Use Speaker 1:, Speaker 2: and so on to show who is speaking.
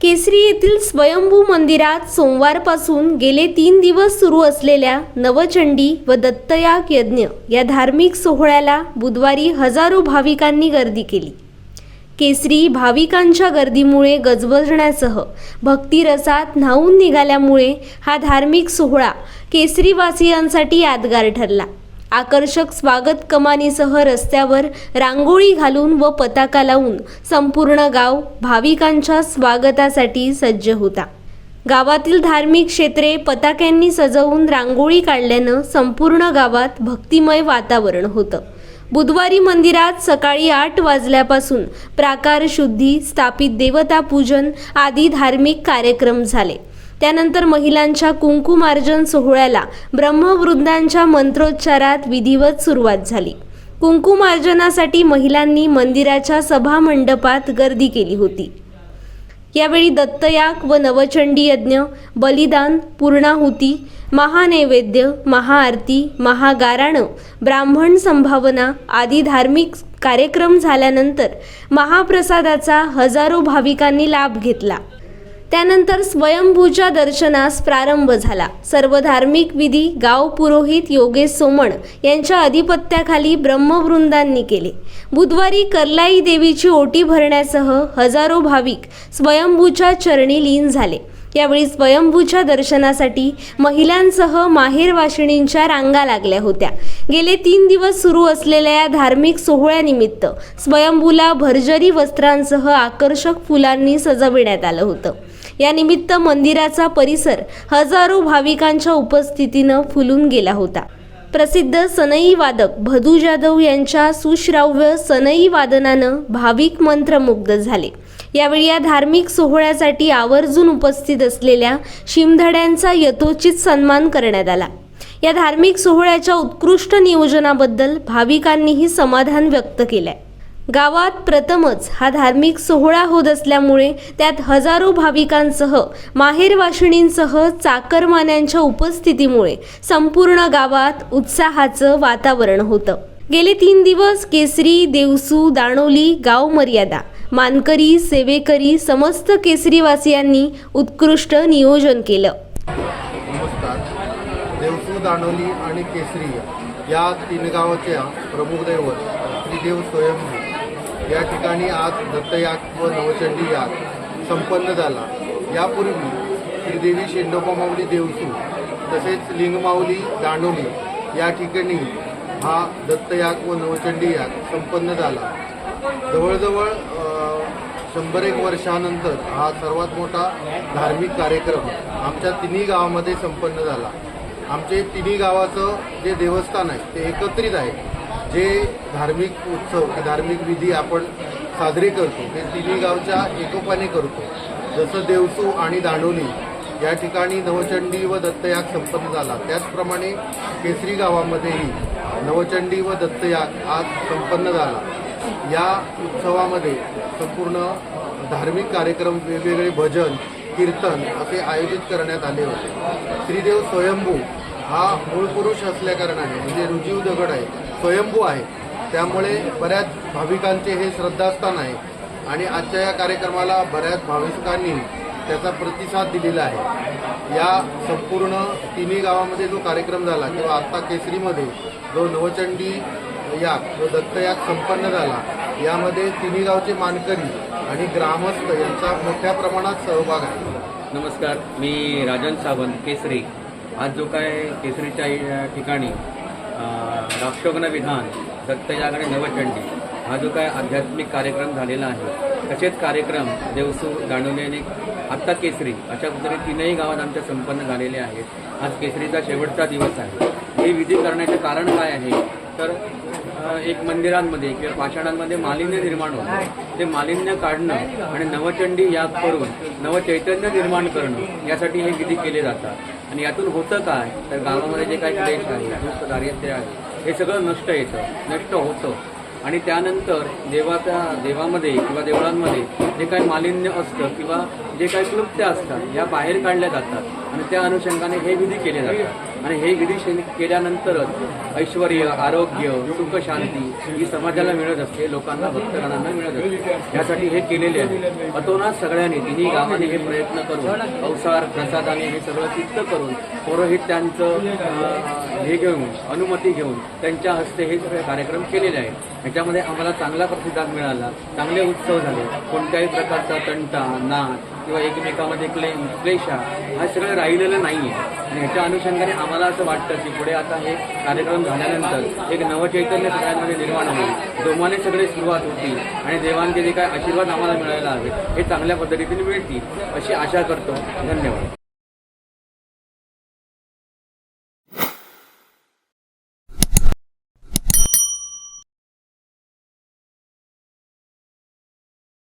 Speaker 1: केसरी येथील स्वयंभू मंदिरात सोमवारपासून गेले 3 दिवस सुरू असलेल्या नवचंडी व दत्तयाग यज्ञ या धार्मिक सोहळ्याला बुधवारी हजारो भाविकांनी गर्दी केली। केसरी भाविकांच्या गर्दीमुळे गजबजण्यासह भक्तिरसात न्हाऊन निघाल्यामुळे हा धार्मिक सोहळा केसरीवासियांसाठी यादगार ठरला। आकर्षक स्वागत कमानीसह रस्त्यावर रांगोळी घालून व पताका लावून संपूर्ण गाव भाविकांच्या स्वागतासाठी सज्ज होता। गावातील धार्मिक क्षेत्रे पताक्यांनी सजवून रांगोळी काढल्यानं संपूर्ण गावात भक्तिमय वातावरण होतं। बुधवारी मंदिरात सकाळी 8 वाजल्यापासून प्राकार शुद्धी, स्थापित देवता पूजन आदी धार्मिक कार्यक्रम झाले। त्यानंतर महिलांच्या कुंकुमार्जन सोहळ्याला ब्रह्मवृंदांच्या मंत्रोच्चारात विधिवत सुरुवात झाली। कुंकुमार्जनासाठी महिलांनी मंदिराच्या सभा मंडपात गर्दी केली होती। यावेळी दत्तयाग व नवचंडी यज्ञ, बलिदान, पूर्णाहुती, महानैवेद्य, महाआरती, महागाराणं, ब्राह्मण संभावना आदी धार्मिक कार्यक्रम झाल्यानंतर महाप्रसादाचा हजारो भाविकांनी लाभ घेतला। त्यानंतर स्वयंभूच्या दर्शनास प्रारंभ झाला। सर्व धार्मिक विधी गाव पुरोहित योगेश सोमण यांच्या अधिपत्याखाली ब्रह्मवृंदांनी केले। बुधवारी कर्लाई देवीची ओटी भरण्यासह हजारो भाविक स्वयंभूच्या चरणी लीन झाले। यावेळी स्वयंभूच्या दर्शनासाठी महिलांसह माहेरवाशिणींच्या रांगा लागल्या होत्या। गेले 3 दिवस सुरू असलेल्या या धार्मिक सोहळ्यानिमित्त स्वयंभूला भरजरी वस्त्रांसह आकर्षक फुलांनी सजविण्यात आलं होतं। या निमित्त मंदिराचा परिसर हजारो भाविकांच्या उपस्थितीनं फुलून गेला होता। प्रसिद्ध सनई वादक भदू जाधव यांच्या सुश्राव्य सनई वादनानं भाविक मंत्रमुग्ध झाले। यावेळी या धार्मिक सोहळ्यासाठी आवर्जून उपस्थित असलेल्या शिमधड्यांचा यथोचित सन्मान करण्यात आला। या धार्मिक सोहळ्याच्या उत्कृष्ट नियोजनाबद्दल भाविकांनीही समाधान व्यक्त केलंय। गावात प्रथमच हा धार्मिक सोहळा होत असल्यामुळे त्यात हजारो भाविकांसह माहेरवाशिणींसह चाकरमान्यांच्या उपस्थितीमुळे संपूर्ण गावात उत्साहाचं वातावरण होतं। गेले 3 दिवस केसरी, देवसू, दाणोली, गाव मर्यादा, मानकरी, सेवेकरी समस्त केसरीवासियांनी उत्कृष्ट नियोजन केलं।
Speaker 2: नमस्कार। देवसू, दाणोली आणि केसरी या 3 गावाच्या प्रमुख दैवत श्रीदेव स्वयंभू या ठिकाणी आज दत्तयाग व नवचंडी याग संपन्न झाला। यापूर्वी श्रीदेवी शेंडोबामाऊली देवसू तसेच लिंगमाऊली दाणोली या ठिकाणी हा दत्तयाग व नवचंडी याग संपन्न झाला। जवळजवळ 100 वर्षानंतर हा सर्वात मोठा धार्मिक कार्यक्रम आमच्या 3 गावामध्ये संपन्न झाला। आमचे 3 गावाचं जे देवस्थान आहे ते एकत्रित आहे। जे धार्मिक उत्सव धार्मिक विधी आपण साजरे करतो ते 3 गावच्या एकोपाने करतो। जसं देवसू आणि दाणोली या ठिकाणी नवचंडी व दत्तयाग संपन्न झाला, त्याचप्रमाणे केसरी गावामध्येही नवचंडी व दत्तयाग आज संपन्न झाला। या उत्सवामध्ये संपूर्ण धार्मिक कार्यक्रम, वेगवेगळे भजन, कीर्तन असे आयोजित करण्यात आले होते। श्रीदेव स्वयंभू हा मूळ पुरुष असल्याकारणाने म्हणजे रुजीव दगड आहे, स्वयंभू आहे, त्यामुळे बऱ्याच भाविकांचे हे श्रद्धास्थान आहे आणि आजच्या या कार्यक्रमाला बऱ्याच भाविकांनी त्याचा प्रतिसाद दिलेला आहे। या संपूर्ण 3 गावामध्ये जो कार्यक्रम झाला किंवा आत्ता केसरीमध्ये जो नवचंडी याग व दत्तयाग संपन्न झाला, यामध्ये 3 गावचे मानकरी आणि ग्रामस्थ यांचा मोठ्या प्रमाणात सहभाग आहे।
Speaker 3: नमस्कार, मी राजन सावंत, केसरी। आज जो काय केसरीच्या या ठिकाणी राक्षोघ्न विधान, दत्तयाग आणि नवचंडी हा जो काय आध्यात्मिक कार्यक्रम झालेला आहे, तसेच कार्यक्रम देवसू, दाणोली आणि आत्ता केसरी अशा पद्धतीने 3ही गावात आमच्या संपन्न झालेले आहेत। आज केसरीचा शेवटचा दिवस आहे। हे विधी करण्याचे कारण काय आहे तर एक मंदिरांमध्ये किंवा पाषाणांमध्ये मालिन्य निर्माण होतं, ते मालिन्य काढणं आणि नवचंडी याग करून नवचैतन्य निर्माण करणं यासाठी हे विधी केले जातात। आणि यातून होतं काय तर गावामध्ये जे काही क्लेश आहे, दुष्ट दारिद्र्य आहे, हे सगळं नष्ट होतं आणि त्यानंतर देवामध्ये किंवा देवळांमध्ये जे काही मालिन्य असतं किंवा जे काही क्लुप्त्या असतात या बाहेर काढल्या जातात आणि त्या अनुषंगाने हे विधी केले जातात। आणि हे विधी केल्यानंतरच ऐश्वर, आरोग्य, सुख, शांती ही समाजाला मिळत असते, लोकांना, भक्तगणांना मिळत असते. यासाठी हे केलेले आहे. अतोनात सगळ्यांनी तिन्ही गावांनी हे प्रयत्न करून अवसार प्रसादाने हे सगळं सिद्ध करून पुरोहित्यांचं हे घेऊन अनुमती घेऊन त्यांच्या हस्ते हे सगळे कार्यक्रम केलेले आहेत. ह्याच्यामध्ये आम्हाला चांगला प्रतिसाद मिळाला, चांगले उत्सव झाले. कोणत्याही प्रकारचा तंटा, नाद किंवा एकमेकामध्ये क्लेशा हा सगळं राहिलेलं नाही आहे. आणि ह्याच्या अनुषंगाने आम्हाला असं वाटतं की पुढे आता हे कार्यक्रम झाल्यानंतर एक नवचैतन्य सगळ्यांमध्ये निर्माण होईल, जोमाने सगळे सुरुवात होतील आणि देवांचे जे काय आशीर्वाद आम्हाला मिळायला हवे हे चांगल्या पद्धतीने मिळतील अशी आशा करतो. धन्यवाद.